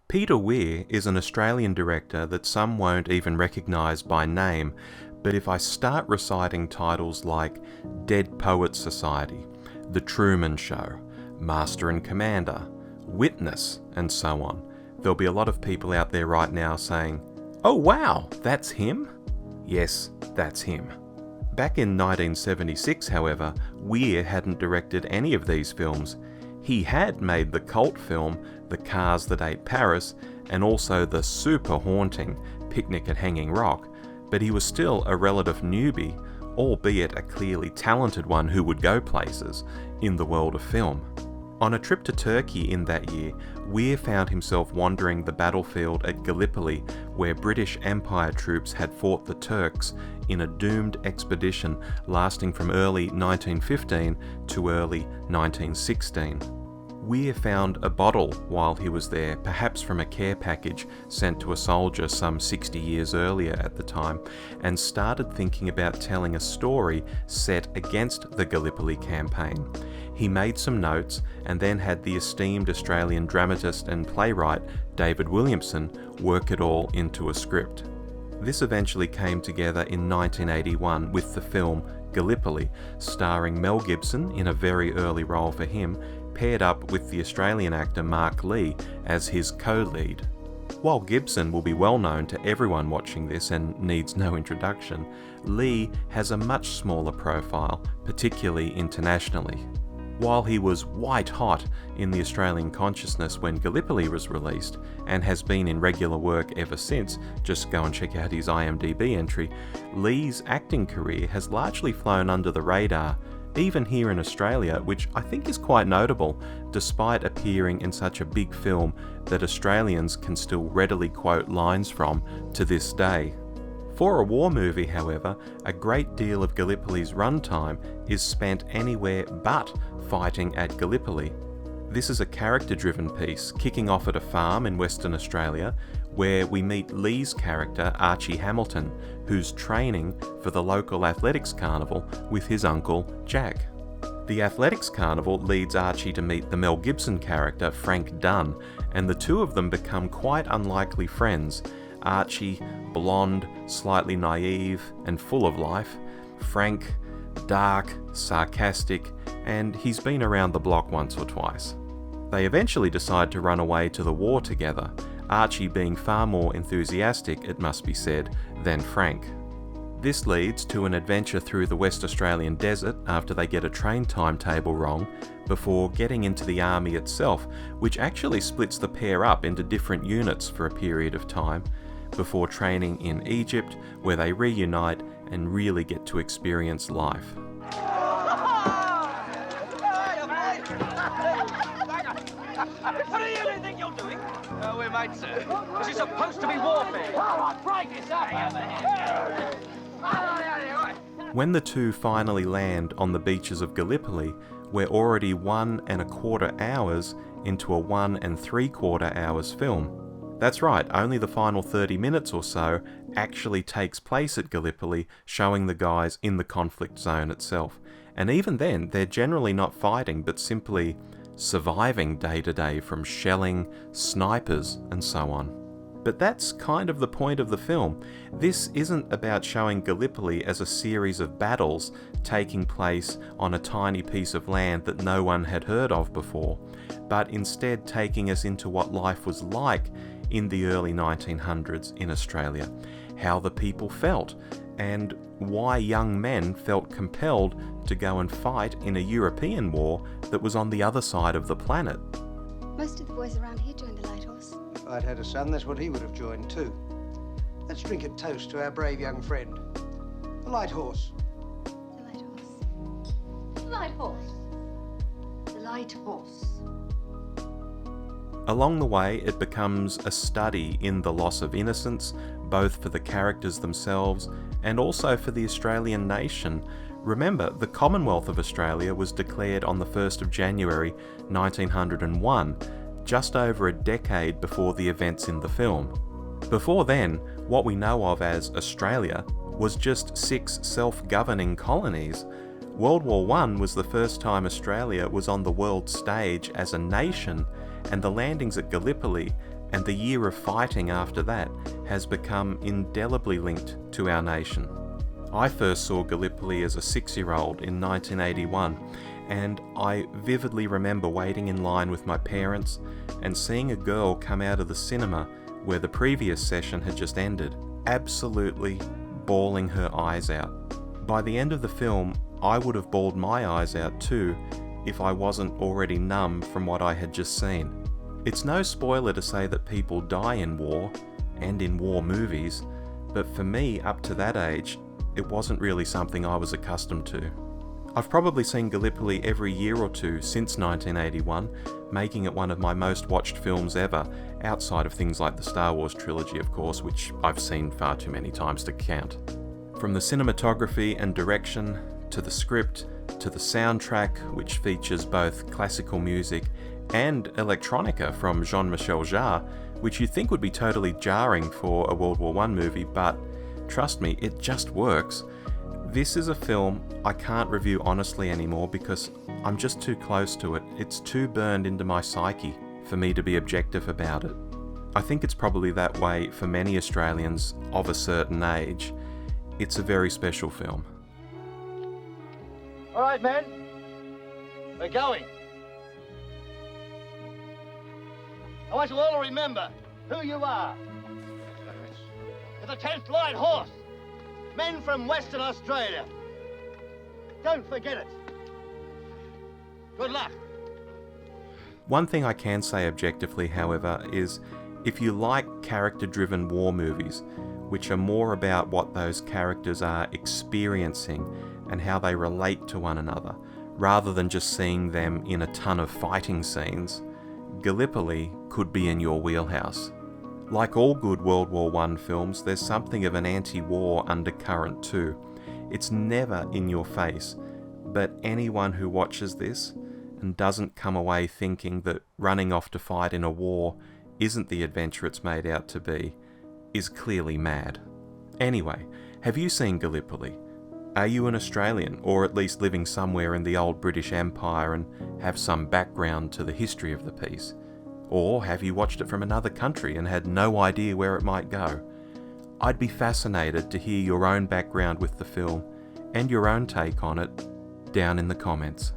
Peter Weir is an Australian director that some won't even recognise by name, but if I start reciting titles like Dead Poets Society, The Truman Show, Master and Commander, Witness, and so on, there'll be a lot of people out there right now saying, "Oh wow, that's him?" Yes, that's him. Back in 1976, however, Weir hadn't directed any of these films. He had made the cult film The Cars That Ate Paris and also the super haunting Picnic at Hanging Rock, but he was still a relative newbie, albeit a clearly talented one who would go places in the world of film. On a trip to Turkey in that year, Weir found himself wandering the battlefield at Gallipoli, where British Empire troops had fought the Turks in a doomed expedition lasting from early 1915 to early 1916. Weir found a bottle while he was there, perhaps from a care package sent to a soldier some 60 years earlier at the time, and started thinking about telling a story set against the Gallipoli campaign. He made some notes and then had the esteemed Australian dramatist and playwright David Williamson work it all into a script. This eventually came together in 1981 with the film Gallipoli, starring Mel Gibson in a very early role for him, paired up with the Australian actor Mark Lee as his co-lead. While Gibson will be well known to everyone watching this and needs no introduction, Lee has a much smaller profile, particularly internationally. While he was white hot in the Australian consciousness when Gallipoli was released, and has been in regular work ever since, just go and check out his IMDb entry, Lee's acting career has largely flown under the radar, even here in Australia, which I think is quite notable, despite appearing in such a big film that Australians can still readily quote lines from to this day. For a war movie, however, a great deal of Gallipoli's runtime is spent anywhere but fighting at Gallipoli. This is a character-driven piece, kicking off at a farm in Western Australia, where we meet Lee's character, Archy Hamilton, who's training for the local athletics carnival with his uncle, Jack. The athletics carnival leads Archy to meet the Mel Gibson character, Frank Dunne, and the two of them become quite unlikely friends. Archy, blonde, slightly naive, and full of life. Frank, dark, sarcastic, and he's been around the block once or twice. They eventually decide to run away to the war together, Archy being far more enthusiastic, it must be said, than Frank. This leads to an adventure through the West Australian desert after they get a train timetable wrong, before getting into the army itself, which actually splits the pair up into different units for a period of time, before training in Egypt, where they reunite and really get to experience life. What do you think you're doing? We're mates, sir. This is supposed to be warfare. Break this up. When the two finally land on the beaches of Gallipoli, we're already 1.25 hours into a 1.75 hours film. That's right, only the final 30 minutes or so actually takes place at Gallipoli, showing the guys in the conflict zone itself. And even then, they're generally not fighting, but simply surviving day to day from shelling, snipers, and so on. But that's kind of the point of the film. This isn't about showing Gallipoli as a series of battles taking place on a tiny piece of land that no one had heard of before, but instead taking us into what life was like in the early 1900s in Australia, how the people felt, and why young men felt compelled to go and fight in a European war that was on the other side of the planet. Most of the boys around here joined the Light Horse. If I'd had a son, that's what he would have joined too. Let's drink a toast to our brave young friend. The Light Horse. The Light Horse. The Light Horse. The Light Horse. Along the way, it becomes a study in the loss of innocence, both for the characters themselves and also for the Australian nation. Remember, the Commonwealth of Australia was declared on the 1st of January 1901, just over a decade before the events in the film. Before then, what we know of as Australia was just 6 self-governing colonies. World War I was the first time Australia was on the world stage as a nation, and the landings at Gallipoli and the year of fighting after that has become indelibly linked to our nation. I first saw Gallipoli as a 6-year-old in 1981, and I vividly remember waiting in line with my parents and seeing a girl come out of the cinema where the previous session had just ended, absolutely bawling her eyes out. By the end of the film, I would have bawled my eyes out too if I wasn't already numb from what I had just seen. It's no spoiler to say that people die in war, and in war movies, but for me, up to that age, it wasn't really something I was accustomed to. I've probably seen Gallipoli every year or two since 1981, making it one of my most watched films ever, outside of things like the Star Wars trilogy, of course, which I've seen far too many times to count. From the cinematography and direction, to the script, to the soundtrack, which features both classical music and electronica from Jean-Michel Jarre, which you'd think would be totally jarring for a World War I movie, but trust me, it just works. This is a film I can't review honestly anymore because I'm just too close to it. It's too burned into my psyche for me to be objective about it. I think it's probably that way for many Australians of a certain age. It's a very special film. All right, men. We're going. I want you all to remember who you are. You're the 10th Light Horse. Men from Western Australia. Don't forget it. Good luck. One thing I can say objectively, however, is if you like character-driven war movies, which are more about what those characters are experiencing and how they relate to one another, rather than just seeing them in a ton of fighting scenes, Gallipoli could be in your wheelhouse. Like all good World War I films, there's something of an anti-war undercurrent too. It's never in your face, but anyone who watches this and doesn't come away thinking that running off to fight in a war isn't the adventure it's made out to be, is clearly mad. Anyway, have you seen Gallipoli? Are you an Australian, or at least living somewhere in the old British Empire and have some background to the history of the piece? Or have you watched it from another country and had no idea where it might go? I'd be fascinated to hear your own background with the film and your own take on it down in the comments.